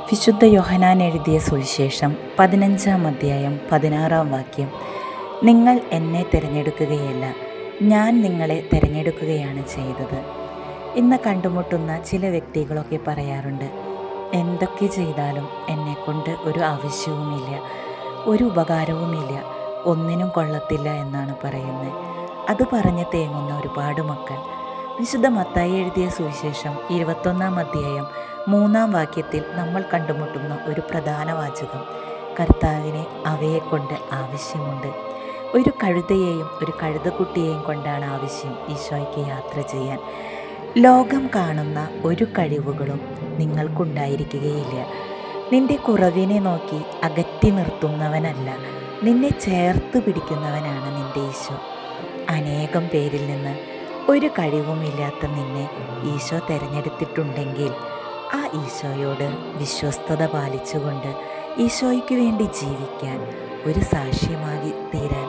വിശുദ്ധ യോഹന്നാൻ എഴുതിയ സുവിശേഷം 15-ാം അധ്യായം 16-ാം വാക്യം. നിങ്ങൾ എന്നെ തിരഞ്ഞെടുക്കുകയല്ല, ഞാൻ നിങ്ങളെ തിരഞ്ഞെടുക്കുകയാണ് ചെയ്തത്. ഇന്ന് കണ്ടുമുട്ടുന്ന ചില വ്യക്തികളൊക്കെ പറയാറുണ്ട്, എന്തൊക്കെ ചെയ്താലും എന്നെക്കൊണ്ട് ഒരു ആവശ്യവുമില്ല, ഒരു ഉപകാരവുമില്ല, ഒന്നിനും കൊള്ളത്തില്ല എന്നാണ് പറയുന്നത്. അത് പറഞ്ഞ് തേങ്ങുന്ന ഒരുപാട് മക്കൾ. വിശുദ്ധ മത്തായി എഴുതിയ സുവിശേഷം 21-ാം അധ്യായം 3-ാം വാക്യത്തിൽ നമ്മൾ കണ്ടുമുട്ടുന്ന ഒരു പ്രധാന വാചകം, കർത്താവിനെ അവയെക്കൊണ്ട് ആവശ്യമുണ്ട്. ഒരു കഴുതയെയും ഒരു കഴുതക്കുട്ടിയെയും കൊണ്ടാണ് ആവശ്യം ഈശോയ്ക്ക് യാത്ര ചെയ്യാൻ. ലോകം കാണുന്ന ഒരു കഴിവുകളും നിങ്ങൾക്കുണ്ടായിരിക്കുകയില്ല. നിന്റെ കുറവിനെ നോക്കി അകറ്റി നിർത്തുന്നവനല്ല, നിന്നെ ചേർത്ത് പിടിക്കുന്നവനാണ് നിന്റെ ഈശോ. അനേകം പേരിൽ നിന്ന് ഒരു കഴിവുമില്ലാത്ത നിന്നെ ഈശോ തിരഞ്ഞെടുത്തിട്ടുണ്ടെങ്കിൽ ആ ഈശോയോട് വിശ്വസ്തത പാലിച്ചുകൊണ്ട് ഈശോയ്ക്ക് വേണ്ടി ജീവിക്കാൻ, ഒരു സാക്ഷ്യമായി തീരാൻ